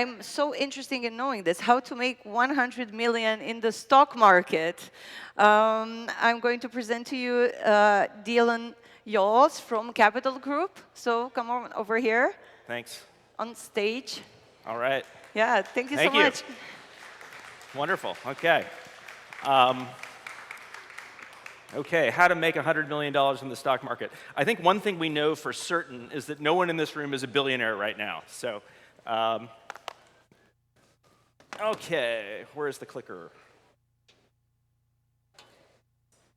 I'm so interested in knowing this, how to make 100 million in the stock market. I'm going to present to you Dylan Yolles from Capital Group. So come on over here. Thanks. On stage. All right. Yeah, thank you so Thank you. much. Wonderful. Okay. Okay, how to make $100 million in the stock market. I think one thing we know for certain is that no one in this room is a billionaire right now. So, okay, where's the clicker?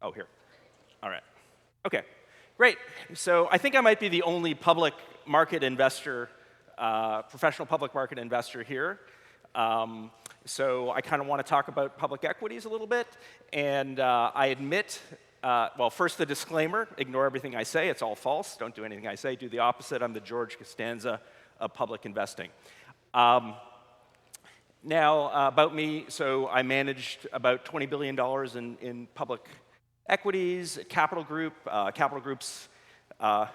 Oh, here. All right. Okay, great. So I think I might be the only public market investor, professional public market investor here. So I kind of want to talk about public equities a little bit. And I admit, well, first the disclaimer, ignore everything I say. It's all false. Don't do anything I say. Do the opposite. I'm the George Costanza of public investing. Now, about me, so I managed about $20 billion in public equities, Capital Group. Capital Group's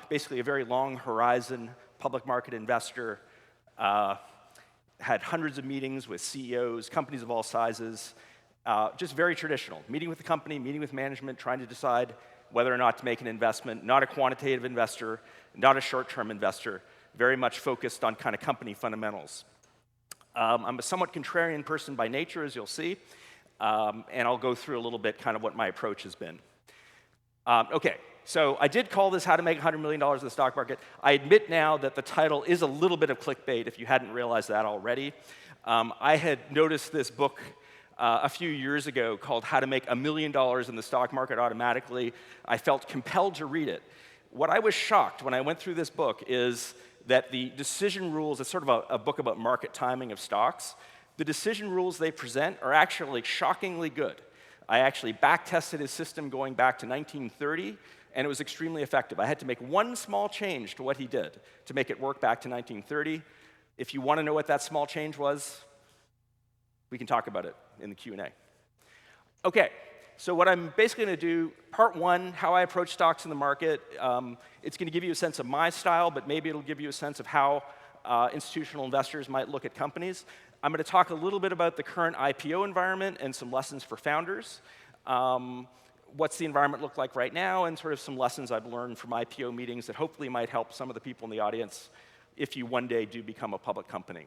basically a very long horizon public market investor. Had hundreds of meetings with CEOs, companies of all sizes, just very traditional. Meeting with the company, meeting with management, trying to decide whether or not to make an investment. Not a quantitative investor, not a short-term investor, very much focused on kind of company fundamentals. I'm a somewhat contrarian person by nature, as you'll see, and I'll go through a little bit kind of what my approach has been. Okay, so I did call this How to Make $100 Million in the Stock Market. I admit now that the title is a little bit of clickbait, if you hadn't realized that already. I had noticed this book a few years ago called How to Make $1 Million in the Stock Market Automatically. I felt compelled to read it. What I was shocked when I went through this book is that the decision rules, it's sort of a book about market timing of stocks, the decision rules they present are actually shockingly good. I actually back-tested his system going back to 1930, and it was extremely effective. I had to make one small change to what he did to make it work back to 1930. If you want to know what that small change was, we can talk about it in the Q&A. Okay, so what I'm basically going to do, part one, how I approach stocks in the market. It's going to give you a sense of my style, but maybe it'll give you a sense of how institutional investors might look at companies. I'm going to talk a little bit about the current IPO environment and some lessons for founders. What's the environment look like right now, and sort of some lessons I've learned from IPO meetings that hopefully might help some of the people in the audience if you one day do become a public company.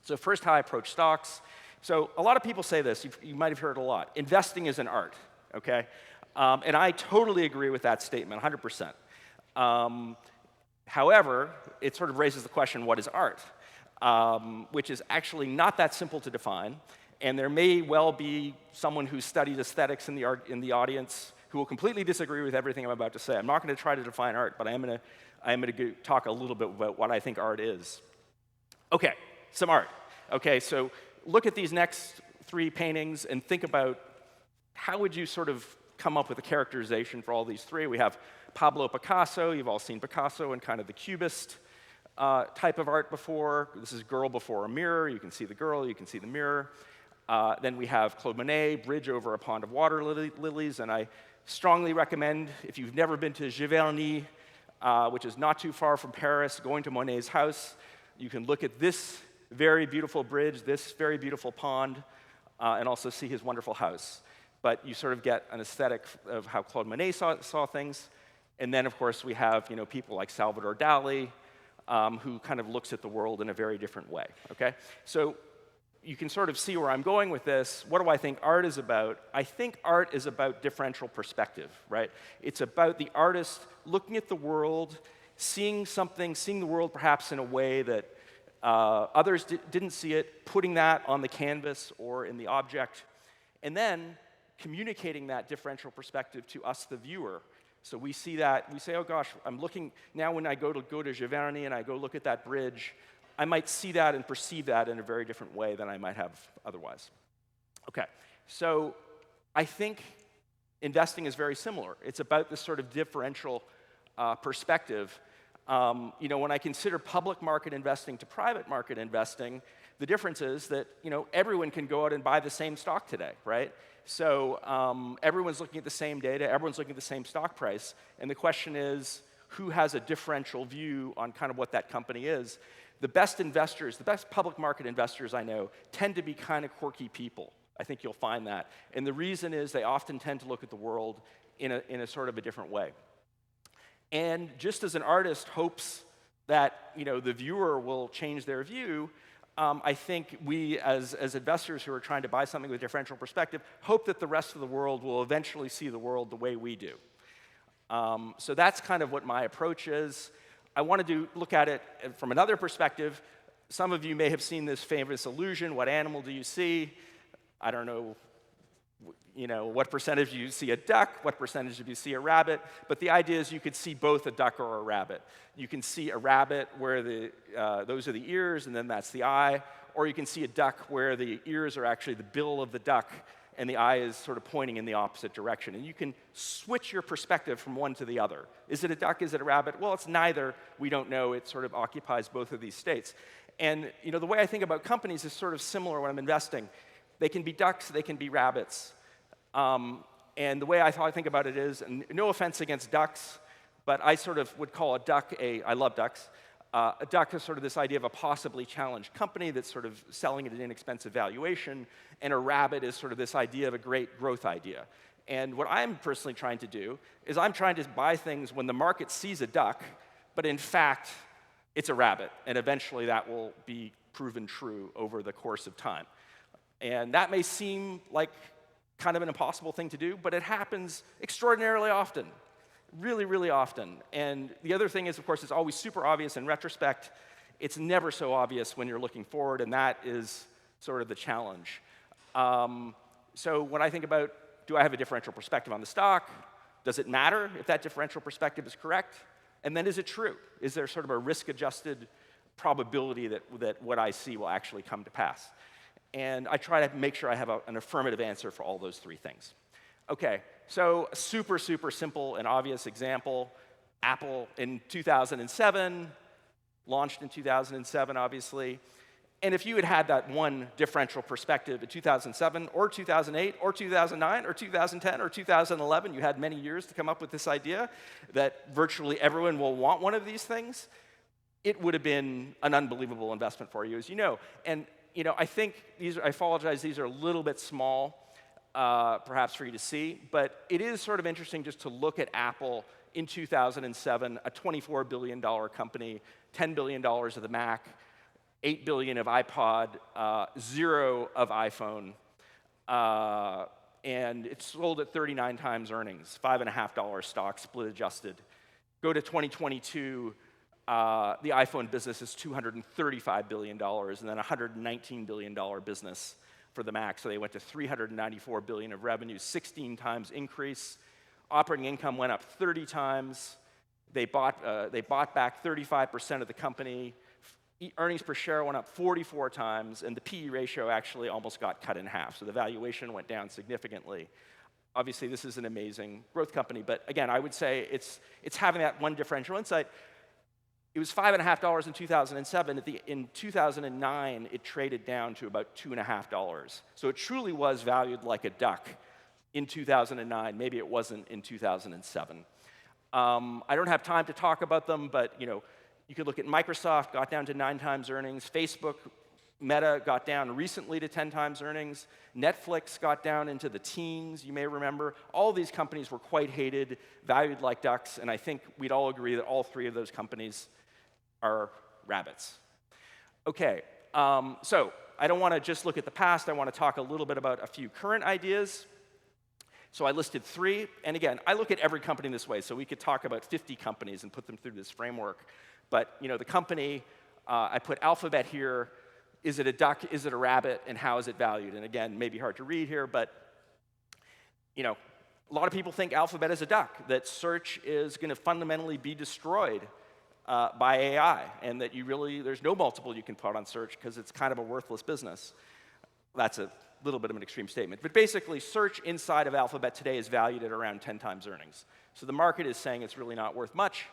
So first, how I approach stocks. So a lot of people say this, you might have heard it a lot. Investing is an art, okay? And I totally agree with that statement, 100%. However, it sort of raises the question, what is art? Which is actually not that simple to define. And there may well be someone who studied aesthetics in the audience who will completely disagree with everything I'm about to say. I'm not going to try to define art, but I am going to talk a little bit about what I think art is. Okay, some art. Okay, so look at these next three paintings and think about how would you sort of come up with a characterization for all these three. We have Pablo Picasso. You've all seen Picasso and kind of the Cubist type of art before. This is girl before a mirror. You can see the girl, you can see the mirror. Then we have Claude Monet, Bridge over a Pond of Water Lilies, and I strongly recommend, if you've never been to Giverny, which is not too far from Paris, going to Monet's house, you can look at this very beautiful bridge, this very beautiful pond, and also see his wonderful house. But you sort of get an aesthetic of how Claude Monet saw things. And then, of course, we have people like Salvador Dali, who kind of looks at the world in a very different way, okay? So you can sort of see where I'm going with this. What do I think art is about? I think art is about differential perspective, right? It's about the artist looking at the world, seeing something, seeing the world perhaps in a way that others didn't see it, putting that on the canvas or in the object, and then communicating that differential perspective to us, the viewer. So we see that, we say, oh gosh, I'm looking, now when I go to Giverny and I go look at that bridge, I might see that and perceive that in a very different way than I might have otherwise. Okay, so I think investing is very similar. It's about this sort of differential perspective. When I consider public market investing to private market investing, the difference is that everyone can go out and buy the same stock today, right? So everyone's looking at the same data, everyone's looking at the same stock price, and the question is, who has a differential view on kind of what that company is? The best investors, the best public market investors I know, tend to be kind of quirky people. I think you'll find that. And the reason is they often tend to look at the world in a sort of a different way. And just as an artist hopes that the viewer will change their view, I think we, as investors who are trying to buy something with a differential perspective, hope that the rest of the world will eventually see the world the way we do. So that's kind of what my approach is. I wanted to look at it from another perspective. Some of you may have seen this famous illusion, what animal do you see? I don't know, what percentage do you see a duck, what percentage do you see a rabbit, but the idea is you could see both a duck or a rabbit. You can see a rabbit where those are the ears, and then that's the eye, or you can see a duck where the ears are actually the bill of the duck, and the eye is sort of pointing in the opposite direction. And you can switch your perspective from one to the other. Is it a duck, is it a rabbit? Well, it's neither, we don't know, it sort of occupies both of these states. And the way I think about companies is sort of similar when I'm investing. They can be ducks, they can be rabbits. And the way I think about it is, and no offense against ducks, but I sort of would call a duck I love ducks. A duck is sort of this idea of a possibly challenged company that's sort of selling at an inexpensive valuation, and a rabbit is sort of this idea of a great growth idea. And what I'm personally trying to do is I'm trying to buy things when the market sees a duck, but in fact, it's a rabbit, and eventually that will be proven true over the course of time. And that may seem like kind of an impossible thing to do, but it happens extraordinarily often, really, really often. And the other thing is, of course, it's always super obvious in retrospect. It's never so obvious when you're looking forward, and that is sort of the challenge. So when I think about, do I have a differential perspective on the stock? Does it matter if that differential perspective is correct? And then is it true? Is there sort of a risk-adjusted probability that what I see will actually come to pass? And I try to make sure I have an affirmative answer for all those three things. Okay, so a super, super simple and obvious example. Apple in 2007, launched in 2007, obviously. And if you had had that one differential perspective in 2007 or 2008 or 2009 or 2010 or 2011, you had many years to come up with this idea that virtually everyone will want one of these things, it would have been an unbelievable investment for you, as you know. And I think I apologize, these are a little bit small, perhaps for you to see, but it is sort of interesting just to look at Apple in 2007, a $24 billion company, $10 billion of the Mac, $8 billion of iPod, 0 of iPhone, and it's sold at 39 times earnings, $5.50 stock, split adjusted. Go to 2022, the iPhone business is $235 billion, and then a $119 billion business for the Mac. So they went to $394 billion of revenue, 16 times increase. Operating income went up 30 times. They bought back 35% of the company. Earnings per share went up 44 times, and the PE ratio actually almost got cut in half. So the valuation went down significantly. Obviously, this is an amazing growth company, but again, I would say it's having that one differential insight. It was $5.50 in 2007. In 2009, it traded down to about $2.50. So it truly was valued like a duck in 2009. Maybe it wasn't in 2007. I don't have time to talk about them, but you could look at Microsoft, got down to 9 times earnings. Facebook, Meta got down recently to 10 times earnings. Netflix got down into the teens, you may remember. All these companies were quite hated, valued like ducks, and I think we'd all agree that all three of those companies are rabbits. Okay, so I don't want to just look at the past. I want to talk a little bit about a few current ideas. So I listed 3, and again, I look at every company this way, so we could talk about 50 companies and put them through this framework. But the company, I put Alphabet here. Is it a duck? Is it a rabbit? And how is it valued? And again, maybe hard to read here, but a lot of people think Alphabet is a duck, that search is going to fundamentally be destroyed by AI, and that there's no multiple you can put on search because it's kind of a worthless business. That's a little bit of an extreme statement. But basically, search inside of Alphabet today is valued at around 10 times earnings. So the market is saying it's really not worth much.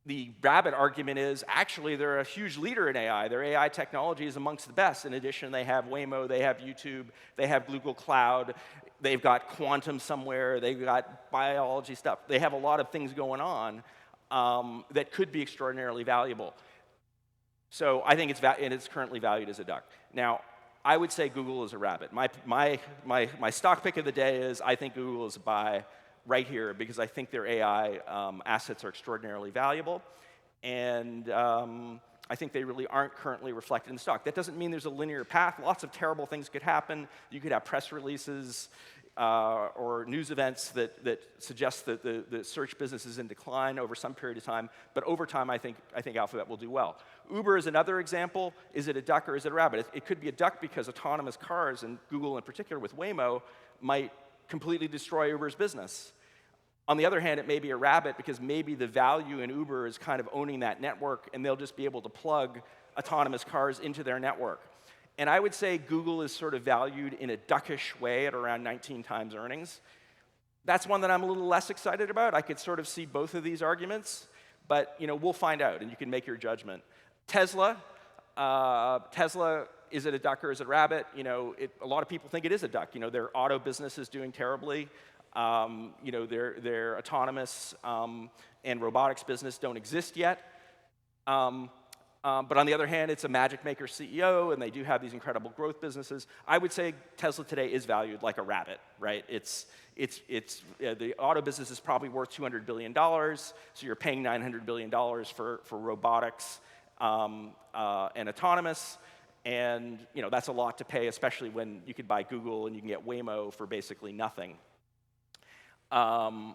The rabbit argument is, actually, they're a huge leader in AI. Their AI technology is amongst the best. In addition, they have Waymo, they have YouTube, they have Google Cloud, they've got quantum somewhere, they've got biology stuff. They have a lot of things going on that could be extraordinarily valuable. So I think it's currently valued as a duck. Now, I would say Google is a rabbit. My stock pick of the day is I think Google is a buy right here because I think their AI assets are extraordinarily valuable, and I think they really aren't currently reflected in the stock. That doesn't mean there's a linear path. Lots of terrible things could happen. You could have press releases or news events that suggest that the search business is in decline over some period of time. But over time, I think Alphabet will do well. Uber is another example. Is it a duck or is it a rabbit? It could be a duck because autonomous cars, and Google in particular with Waymo, might completely destroy Uber's business. On the other hand, it may be a rabbit because maybe the value in Uber is kind of owning that network, and they'll just be able to plug autonomous cars into their network. And I would say Google is sort of valued in a duckish way at around 19 times earnings. That's one that I'm a little less excited about. I could sort of see both of these arguments, but we'll find out, and you can make your judgment. Tesla, is it a duck or is it a rabbit? A lot of people think it is a duck. Their auto business is doing terribly. Their autonomous and robotics business don't exist yet. But on the other hand, it's a magic maker CEO, and they do have these incredible growth businesses. I would say Tesla today is valued like a rabbit, right? The auto business is probably worth $200 billion, so you're paying $900 billion for robotics and autonomous, and that's a lot to pay, especially when you could buy Google and you can get Waymo for basically nothing. I'm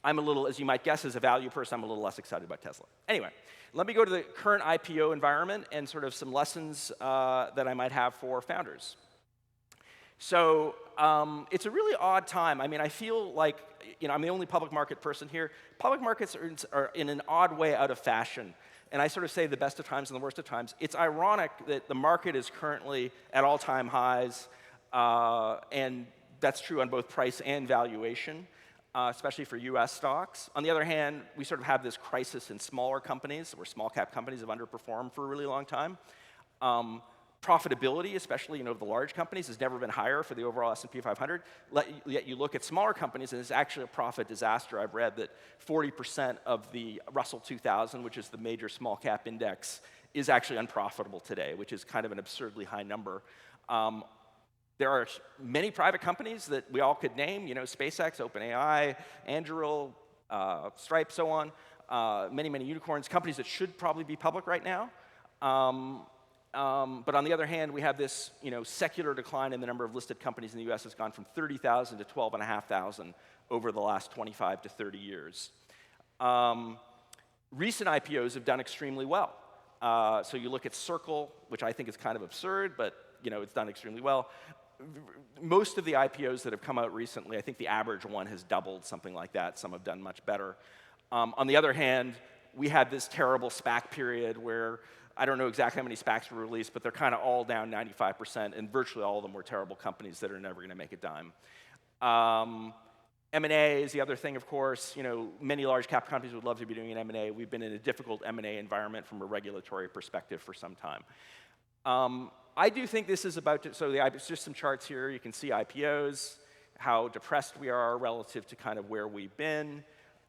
a little, as you might guess, as a value person, I'm a little less excited about Tesla. Anyway, let me go to the current IPO environment and sort of some lessons that I might have for founders. So it's a really odd time. I mean, I feel like I'm the only public market person here. Public markets are in an odd way out of fashion. And I sort of say the best of times and the worst of times. It's ironic that the market is currently at all-time highs, and that's true on both price and valuation, especially for US stocks. On the other hand, we sort of have this crisis in smaller companies, where small-cap companies have underperformed for a really long time. Profitability, especially the large companies, has never been higher for the overall S&P 500. Yet you look at smaller companies, and it's actually a profit disaster. I've read that 40% of the Russell 2000, which is the major small-cap index, is actually unprofitable today, which is kind of an absurdly high number. There are many private companies that we all could name, SpaceX, OpenAI, Anduril, Stripe, so on. Many, many unicorns, companies that should probably be public right now. But on the other hand, we have this secular decline in the number of listed companies in the US. Has gone from 30,000 to 12,500 over the last 25 to 30 years. Recent IPOs have done extremely well. So you look at Circle, which I think is kind of absurd, but it's done extremely well. Most of the IPOs that have come out recently, I think the average one has doubled, something like that. Some have done much better. On the other hand, we had this terrible SPAC period where I don't know exactly how many SPACs were released, but they're kind of all down 95%, and virtually all of them were terrible companies that are never going to make a dime. M&A is the other thing, of course. Many large cap companies would love to be doing an M&A. We've been in a difficult M&A environment from a regulatory perspective for some time. I do think this is about to, so it's just some charts here. You can see IPOs, how depressed we are relative to kind of where we've been.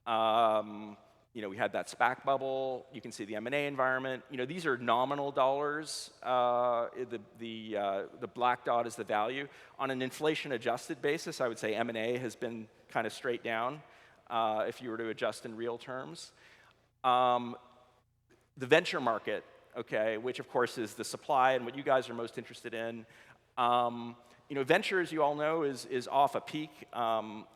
We had that SPAC bubble. You can see the M&A environment. These are nominal dollars. The black dot is the value. On an inflation-adjusted basis, I would say M&A has been kind of straight down if you were to adjust in real terms. The venture market, which of course is the supply and what you guys are most interested in. Venture, as you all know, is off a peak.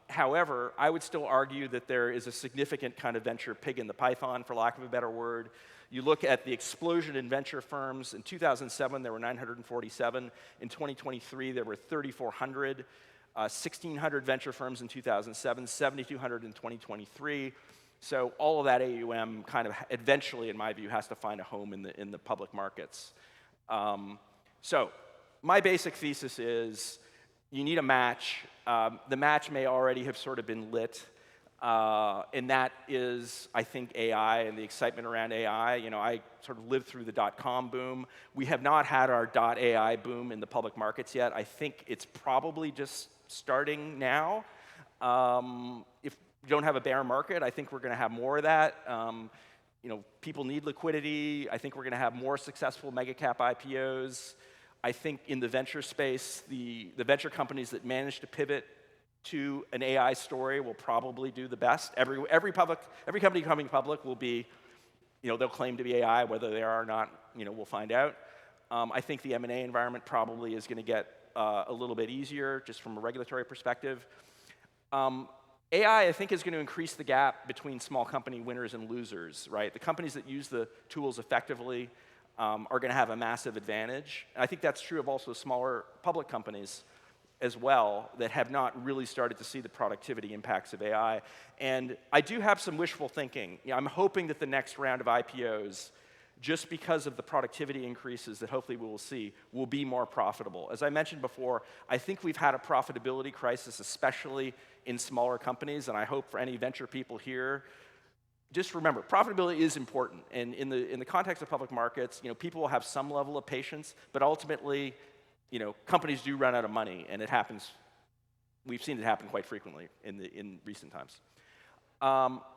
However, I would still argue that there is a significant kind of venture pig in the python, for lack of a better word. You look at the explosion in venture firms. In 2007, there were 947. In 2023, there were 3,400. 1,600 venture firms in 2007, 7,200 in 2023. So all of that AUM kind of eventually, in my view, has to find a home in the public markets. So my basic thesis is you need a match. The match may already have sort of been lit, and that is, I think, AI and the excitement around AI. I sort of lived through the dot-com boom. We have not had our .ai boom in the public markets yet. I think it's probably just starting now. If you don't have a bear market, I think we're going to have more of that. people need liquidity. I think we're going to have more successful mega cap IPOs. I think in the venture space, the venture companies that manage to pivot to an AI story will probably do the best. Every company coming public will be, they'll claim to be AI, whether they are or not, we'll find out. I think the M&A environment probably is going to get a little bit easier, just from a regulatory perspective. AI, I think, is going to increase the gap between small company winners and losers, right? The companies that use the tools effectively are going to have a massive advantage. And I think that's true of also smaller public companies as well that have not really started to see the productivity impacts of AI. And I do have some wishful thinking. I'm hoping that the next round of IPOs, just because of the productivity increases that hopefully we will see, will be more profitable. As I mentioned before, I think we've had a profitability crisis, especially in smaller companies, and I hope for any venture people here, just remember, profitability is important. And in the context of public markets, people will have some level of patience, but ultimately, companies do run out of money, and it happens. We've seen it happen quite frequently in recent times.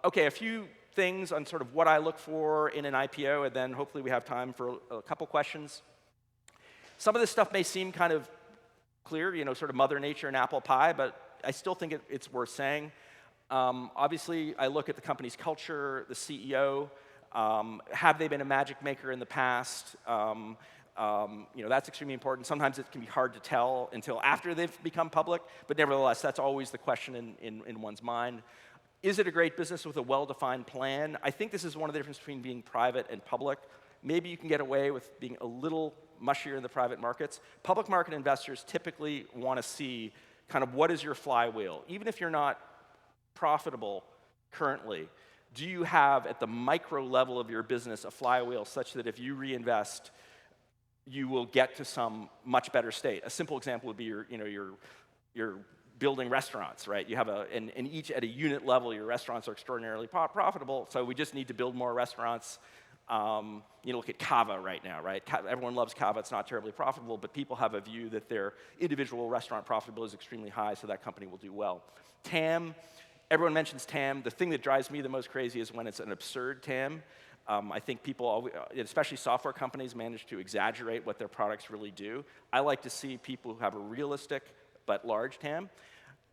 Okay, a few things on sort of what I look for in an IPO, and then hopefully we have time for a couple questions. Some of this stuff may seem kind of clear, sort of Mother Nature and apple pie, but I still think it's worth saying. Obviously, I look at the company's culture, the CEO. Have they been a magic maker in the past? That's extremely important. Sometimes it can be hard to tell until after they've become public, but nevertheless, that's always the question in one's mind. Is it a great business with a well-defined plan? I think this is one of the differences between being private and public. Maybe you can get away with being a little mushier in the private markets. Public market investors typically want to see kind of what is your flywheel. Even if you're not profitable currently, do you have at the micro level of your business a flywheel such that if you reinvest, you will get to some much better state? A simple example would be your building restaurants, right? You have and each at a unit level, your restaurants are extraordinarily profitable, so we just need to build more restaurants. Look at Cava right now, right? Everyone loves Cava. It's not terribly profitable, but people have a view that their individual restaurant profitability is extremely high, so that company will do well. TAM, everyone mentions TAM. The thing that drives me the most crazy is when it's an absurd TAM. I think people, especially software companies, manage to exaggerate what their products really do. I like to see people who have a realistic but large TAM.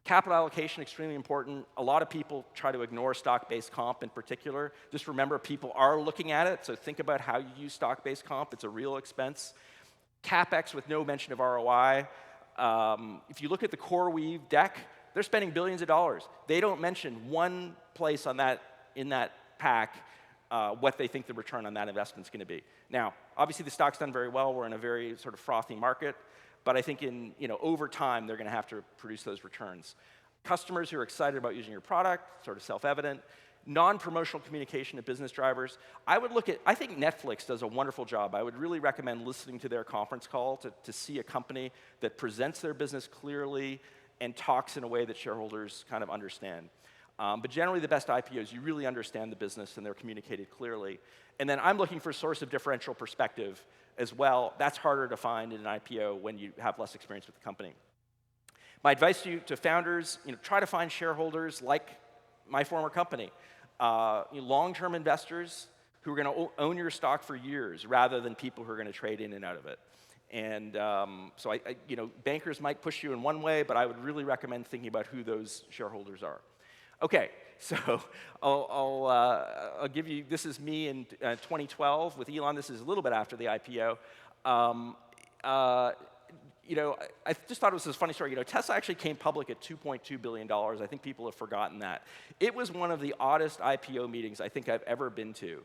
Capital allocation, extremely important. A lot of people try to ignore stock-based comp in particular. Just remember, people are looking at it, so think about how you use stock-based comp. It's a real expense. CapEx with no mention of ROI. If you look at the CoreWeave deck, they're spending billions of dollars. They don't mention one place in that pack what they think the return on that investment is going to be. Now, obviously, the stock's done very well. We're in a very sort of frothy market. But I think over time, they're going to have to produce those returns. Customers who are excited about using your product, sort of self-evident. Non-promotional communication of business drivers. I think Netflix does a wonderful job. I would really recommend listening to their conference call to see a company that presents their business clearly and talks in a way that shareholders kind of understand. But generally, the best IPOs, you really understand the business and they're communicated clearly. And then I'm looking for a source of differential perspective as well. That's harder to find in an IPO when you have less experience with the company. My advice to founders, try to find shareholders like my former company, long-term investors who are going to own your stock for years rather than people who are going to trade in and out of it. And so bankers might push you in one way, but I would really recommend thinking about who those shareholders are. Okay, so I'll give you, this is me in 2012 with Elon. This is a little bit after the IPO. I just thought it was this funny story. Tesla actually came public at $2.2 billion. I think people have forgotten that. It was one of the oddest IPO meetings I think I've ever been to.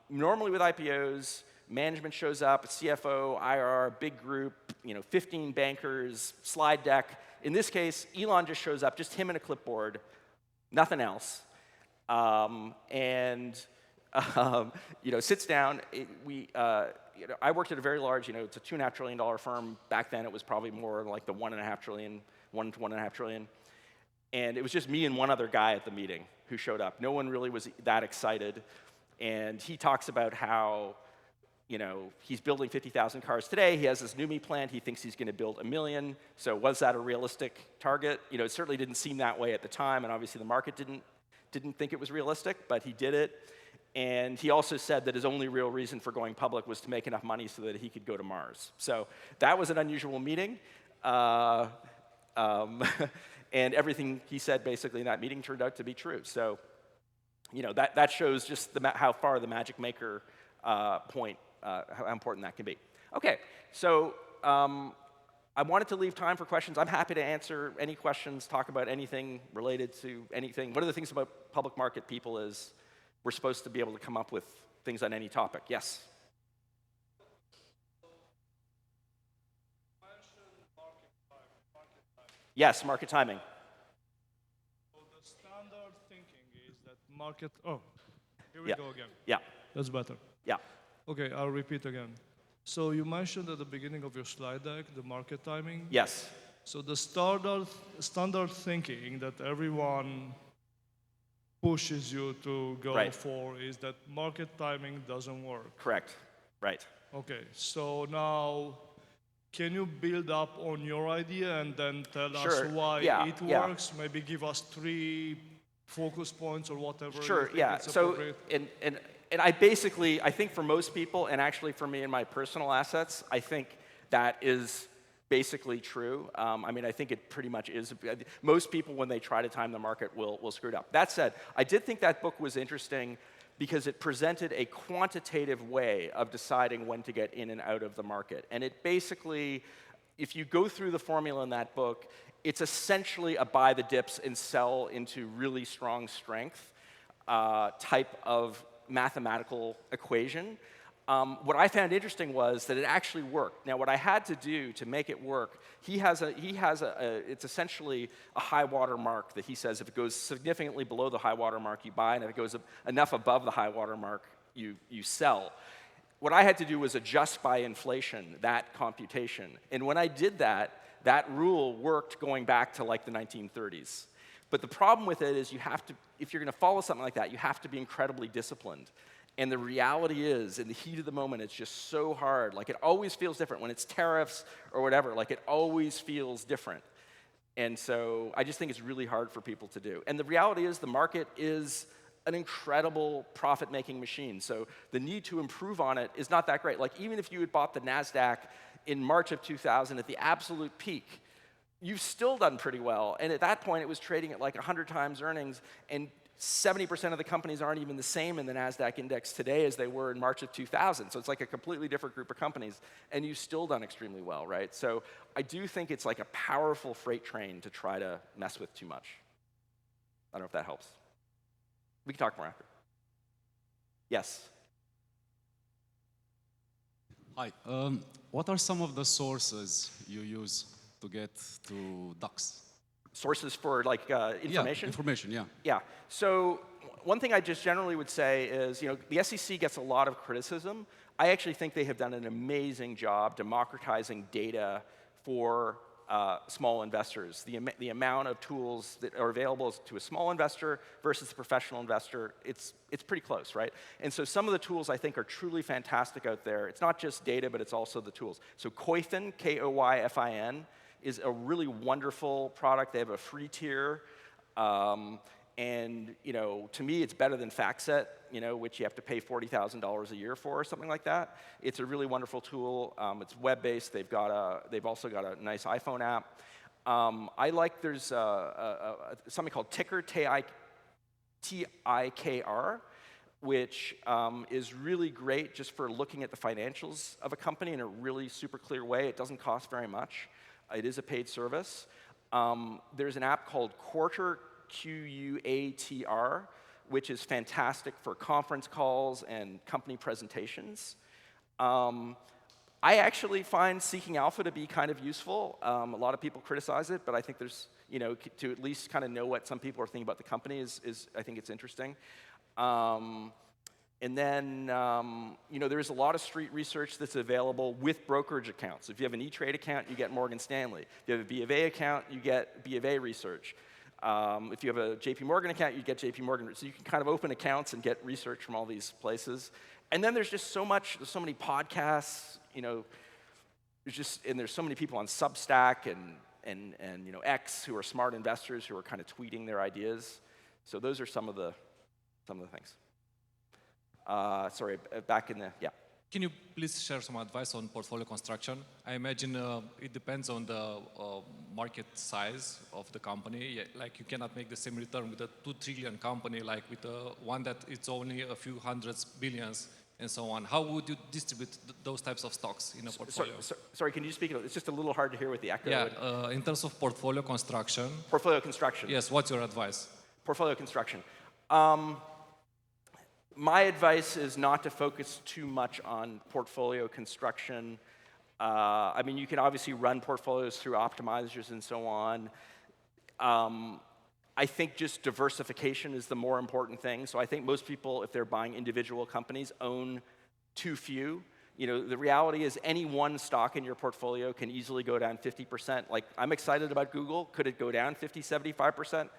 Normally with IPOs, management shows up, a CFO, IR, big group, 15 bankers, slide deck. In this case, Elon just shows up, just him and a clipboard, nothing else, sits down. I worked at a very large, it's a $2.5 trillion firm. Back then, it was probably more like the $1.5 trillion, $1 to $1.5 trillion. And it was just me and one other guy at the meeting who showed up. No one really was that excited. And he talks about how he's building 50,000 cars today. He has this NUMMI plant. He thinks he's going to build 1 million. So was that a realistic target? It certainly didn't seem that way at the time, and obviously the market didn't think it was realistic, but he did it. And he also said that his only real reason for going public was to make enough money so that he could go to Mars. So that was an unusual meeting. And everything he said basically in that meeting turned out to be true. So that shows just how far the magic maker point, how important that can be. OK, so I wanted to leave time for questions. I'm happy to answer any questions, talk about anything related to anything. One of the things about public market people is we're supposed to be able to come up with things on any topic. Yes? Yes, market timing. So the standard thinking is that market. Oh, here we Yeah. go again. Yeah, That's better. yeah. Okay, I'll repeat again. So you mentioned at the beginning of your slide deck the market timing. Yes, So the standard thinking that everyone pushes you to go Right. for is that market timing doesn't work. correct. Right. Okay, so now can you build up on your idea and then tell us Sure, why yeah, it yeah. works? Maybe give us 3 focus points or whatever. you Sure, think yeah. is So, appropriate. and I think for most people, and actually for me and my personal assets, I think that is basically true. I mean, I think it pretty much is. Most people, when they try to time the market, will screw it up. That said, I did think that book was interesting because it presented a quantitative way of deciding when to get in and out of the market. And it basically, if you go through the formula in that book, it's essentially a buy the dips and sell into really strong strength type of mathematical equation. What I found interesting was that it actually worked. Now, what I had to do to make it work, it's essentially a high water mark that he says if it goes significantly below the high water mark, you buy, and if it goes enough above the high water mark, you sell. What I had to do was adjust by inflation that computation. And when I did that, that rule worked going back to like the 1930s. But the problem with it is if you're going to follow something like that, you have to be incredibly disciplined. And the reality is, in the heat of the moment, it's just so hard. Like, it always feels different. When it's tariffs or whatever, like, it always feels different. And so I just think it's really hard for people to do. And the reality is the market is an incredible profit-making machine. So the need to improve on it is not that great. Like, even if you had bought the NASDAQ in March of 2000 at the absolute peak, you've still done pretty well. And at that point, it was trading at like 100 times earnings, and 70% of the companies aren't even the same in the NASDAQ index today as they were in March of 2000. So it's like a completely different group of companies, and you've still done extremely well, right? So I do think it's like a powerful freight train to try to mess with too much. I don't know if that helps. We can talk more after. Yes? Hi. What are some of the sources you use to get to DAX? Sources for like information? Yeah, information, yeah. Yeah. So one thing I just generally would say is, the SEC gets a lot of criticism. I actually think they have done an amazing job democratizing data for small investors. The amount of tools that are available to a small investor versus a professional investor, it's pretty close, right? And so some of the tools I think are truly fantastic out there. It's not just data, but it's also the tools. So Koyfin, K-O-Y-F-I-N, is a really wonderful product. They have a free tier. And to me, it's better than FactSet, which you have to pay $40,000 a year for or something like that. It's a really wonderful tool. It's web-based. They've also got a nice iPhone app. There's something called Ticker, T-I-K-R, which is really great just for looking at the financials of a company in a really super clear way. It doesn't cost very much. It is a paid service. There's an app called Quarter, Q-U-A-T-R, which is fantastic for conference calls and company presentations. I actually find Seeking Alpha to be kind of useful. A lot of people criticize it, but I think there's, to at least kind of know what some people are thinking about the company is I think it's interesting. And then, there's a lot of street research that's available with brokerage accounts. If you have an E-Trade account, you get Morgan Stanley. If you have a B of A account, you get B of A research. If you have a JP Morgan account, you get JP Morgan. So you can kind of open accounts and get research from all these places. And then there's just so many podcasts, there's so many people on Substack and X who are smart investors who are kind of tweeting their ideas. So those are some of the things. Sorry, back in the, yeah. Can you please share some advice on portfolio construction? I imagine it depends on the market size of the company. Like you cannot make the same return with a 2 trillion company like with one that it's only a few hundreds billions and so on. How would you distribute those types of stocks in a portfolio? Sorry, can you speak? It's just a little hard to hear with the echo. Yeah, in terms of portfolio construction. Portfolio construction. Yes, what's your advice? Portfolio construction. My advice is not to focus too much on portfolio construction. I mean, you can obviously run portfolios through optimizers and so on. I think just diversification is the more important thing. So I think most people, if they're buying individual companies, own too few. You know, the reality is any one stock in your portfolio can easily go down 50%. Like, I'm excited about Google. Could it go down 50, 75%?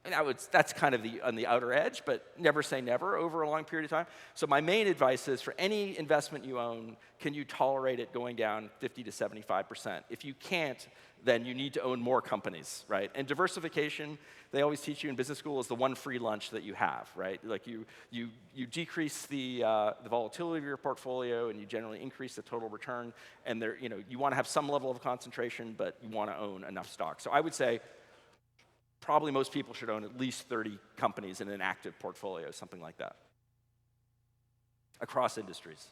And that's kind of on the outer edge, but never say never over a long period of time. So my main advice is for any investment you own, can you tolerate it going down 50 to 75%? If you can't, then you need to own more companies, right? And diversification, they always teach you in business school, is the one free lunch that you have, right? Like you decrease the volatility of your portfolio, and you generally increase the total return. And you want to have some level of concentration, but you want to own enough stocks. So I would say, probably most people should own at least 30 companies in an active portfolio, something like that, across industries.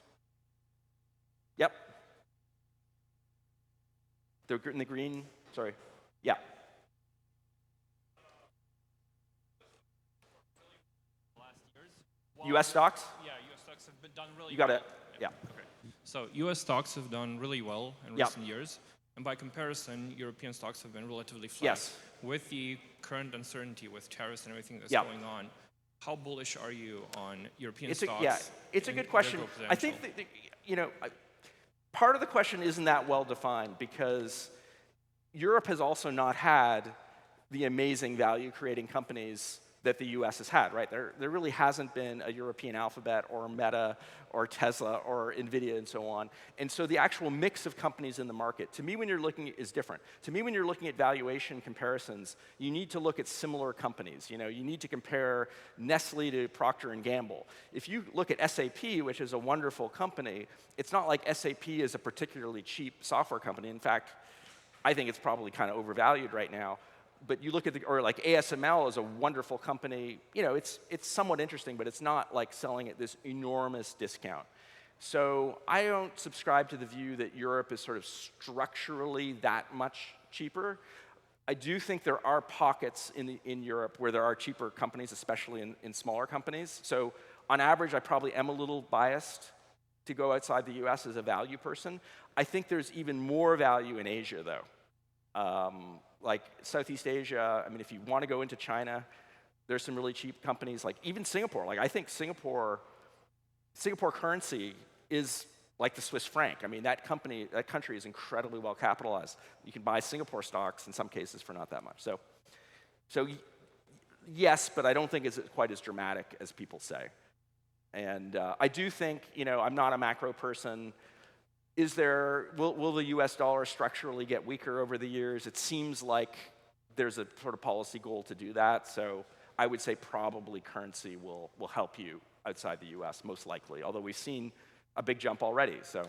Yep. They're in the green, sorry. Yeah. Last years. US stocks? Yeah, US stocks have been done really You got well. it, yeah. Okay. So US stocks have done really well in recent years. And by comparison, European stocks have been relatively flat. Yes. With the current uncertainty with tariffs and everything that's going on, how bullish are you on European stocks? Yeah, it's a good question. I think that, part of the question isn't that well defined because Europe has also not had the amazing value-creating companies that the US has had, right? There really hasn't been a European Alphabet or Meta or Tesla or NVIDIA and so on. And so the actual mix of companies in the market, to me, when you're looking, is different. To me, when you're looking at valuation comparisons, you need to look at similar companies. You need to compare Nestle to Procter & Gamble. If you look at SAP, which is a wonderful company, it's not like SAP is a particularly cheap software company. In fact, I think it's probably kind of overvalued right now. But you look at or like ASML is a wonderful company. It's somewhat interesting, but it's not like selling at this enormous discount. So I don't subscribe to the view that Europe is sort of structurally that much cheaper. I do think there are pockets in Europe where there are cheaper companies, especially in smaller companies. So on average, I probably am a little biased to go outside the US as a value person. I think there's even more value in Asia, though. Like Southeast Asia, I mean, if you want to go into China, there's some really cheap companies, like even Singapore. Like I think Singapore currency is like the Swiss franc. I mean, that country is incredibly well capitalized. You can buy Singapore stocks in some cases for not that much. So yes, but I don't think it's quite as dramatic as people say. And I do think, I'm not a macro person. Will the US dollar structurally get weaker over the years? It seems like there's a sort of policy goal to do that. So I would say probably currency will help you outside the US, most likely. Although we've seen a big jump already, so.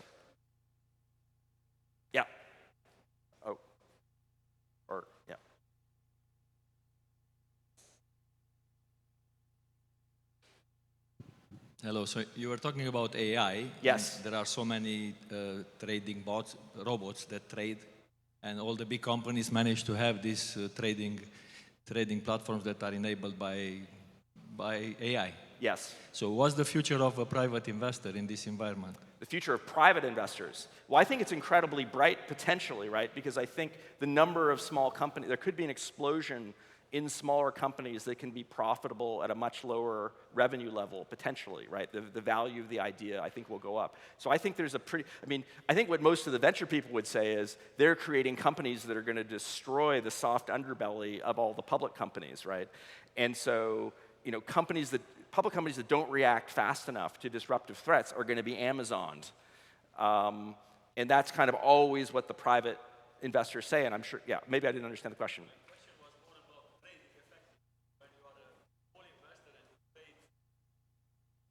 Yeah. Oh. Or, yeah. Hello, so you were talking about AI. Yes. There are so many trading robots that trade, and all the big companies manage to have these trading platforms that are enabled by AI. Yes. So what's the future of a private investor in this environment? The future of private investors. Well, I think it's incredibly bright, potentially, right? Because I think the number of small companies, there could be an explosion in smaller companies that can be profitable at a much lower revenue level, potentially, right? The value of the idea, I think, will go up. So I think there's I think what most of the venture people would say is they're creating companies that are going to destroy the soft underbelly of all the public companies, right? And so, public companies that don't react fast enough to disruptive threats are going to be Amazoned. And that's kind of always what the private investors say, and I'm sure, yeah, maybe I didn't understand the question.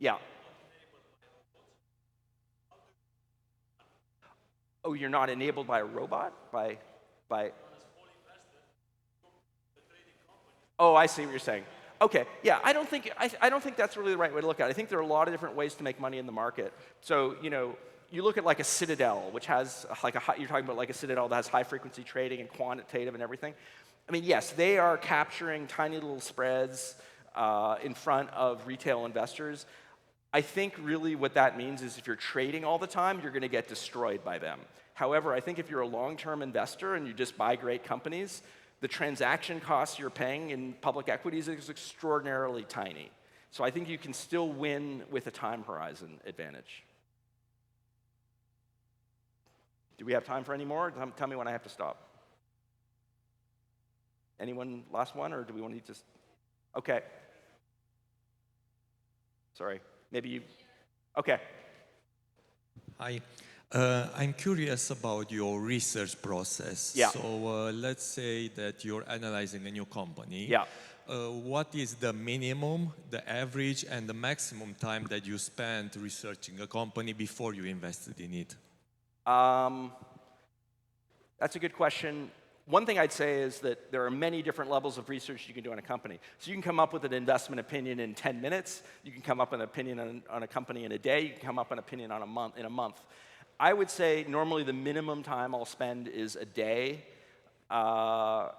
Yeah. oh, you're not enabled by a robot? By Oh, I see what you're saying. Okay, yeah, I don't think that's really the right way to look at it. I think there are a lot of different ways to make money in the market. So, you look at like a Citadel, which has like you're talking about like a Citadel that has high frequency trading and quantitative and everything. I mean, yes, they are capturing tiny little spreads in front of retail investors. I think really what that means is if you're trading all the time, you're going to get destroyed by them. However, I think if you're a long-term investor and you just buy great companies, the transaction costs you're paying in public equities is extraordinarily tiny. So I think you can still win with a time horizon advantage. Do we have time for any more? Tell me when I have to stop. Anyone last one, or do we want to just? Okay. Sorry, maybe you. Okay. Hi. I'm curious about your research process. Yeah. So let's say that you're analyzing a new company. Yeah. What is the minimum, the average, and the maximum time that you spend researching a company before you invested in it? That's a good question. One thing I'd say is that there are many different levels of research you can do on a company. So you can come up with an investment opinion in 10 minutes. You can come up with an opinion on a company in a day. You can come up with an opinion on in a month. I would say normally the minimum time I'll spend is a day, but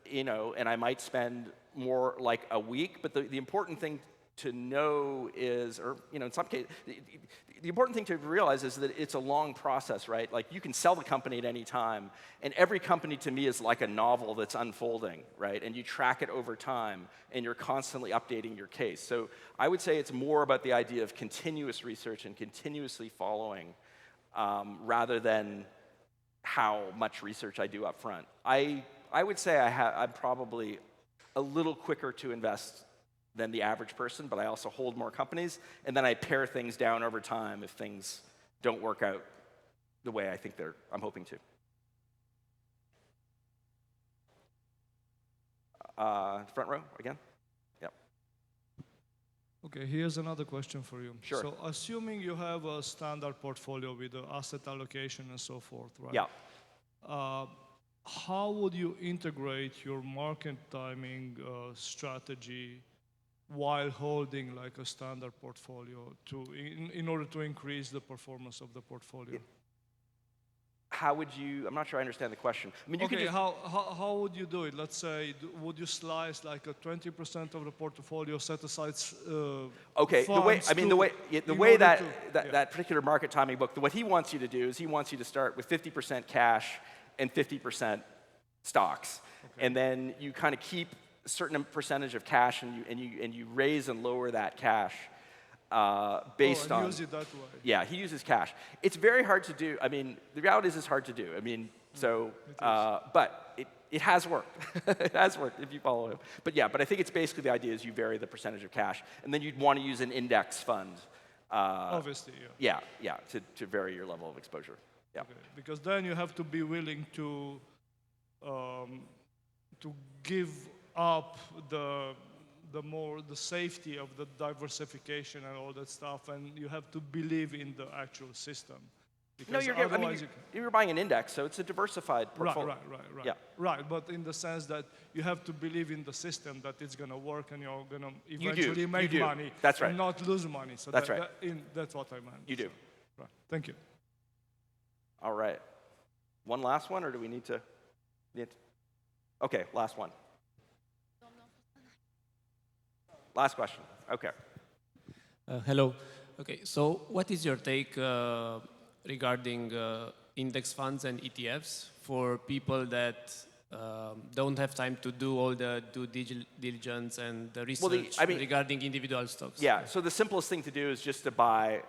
and I might spend more like a week. But the important thing to know is, or in some cases, the important thing to realize is that it's a long process, right? Like you can sell the company at any time, and every company to me is like a novel that's unfolding, right? And you track it over time, and you're constantly updating your case. So I would say it's more about the idea of continuous research and continuously following, rather than how much research I do up front. I would say I'm probably a little quicker to invest than the average person, but I also hold more companies, and then I pare things down over time if things don't work out the way I think I'm hoping to. Front row again? Yep. Okay, here's another question for you. Sure. So assuming you have a standard portfolio with the asset allocation and so forth, right? Yeah. How would you integrate your market timing strategy while holding like a standard portfolio in order to increase the performance of the portfolio? How would you? I'm not sure I understand the question. I mean, you Okay, could just, how would you do it? Let's say, would you slice like a 20% of the portfolio, set aside okay, funds the way that particular market timing book, what he wants you to do is he wants you to start with 50% cash and 50% stocks, okay. And then you kind of keep a certain percentage of cash, and you raise and lower that cash based on. Use it that way. Yeah, he uses cash. It's very hard to do. I mean, the reality is it's hard to do. I mean, so but it has worked. It has worked if you follow him. But yeah, but I think it's basically the idea is you vary the percentage of cash, and then you'd want to use an index fund. Obviously, yeah. Yeah, to vary your level of exposure. Yeah. Okay. Because then you have to be willing to give up the safety of the diversification and all that stuff, and you have to believe in the actual system. No, you're buying an index, so it's a diversified portfolio. Right. Yeah. Right, but in the sense that you have to believe in the system that it's going to work and you're going to eventually make money. That's right. And not lose money. So that's right. That's what I meant. You do. Right. Thank you. All right. One last one, or do we need to? Okay, last one. Last question. Okay. Hello. Okay, so what is your take regarding index funds and ETFs for people that don't have time to do all the due diligence and the research regarding individual stocks? Yeah, so the simplest thing to do is just to buy.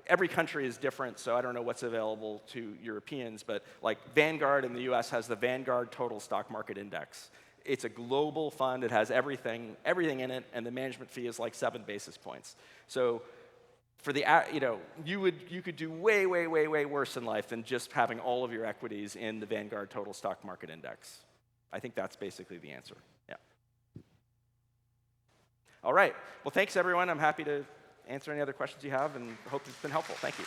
Every country is different, so I don't know what's available to Europeans, but like Vanguard in the US has the Vanguard Total Stock Market Index. It's a global fund. It has everything in it, and the management fee is like 7 basis points. So for the, you could do way worse in life than just having all of your equities in the Vanguard Total Stock Market Index. I think that's basically the answer. Yeah. All right. Well, thanks everyone. I'm happy to answer any other questions you have, and hope it's been helpful. Thank you.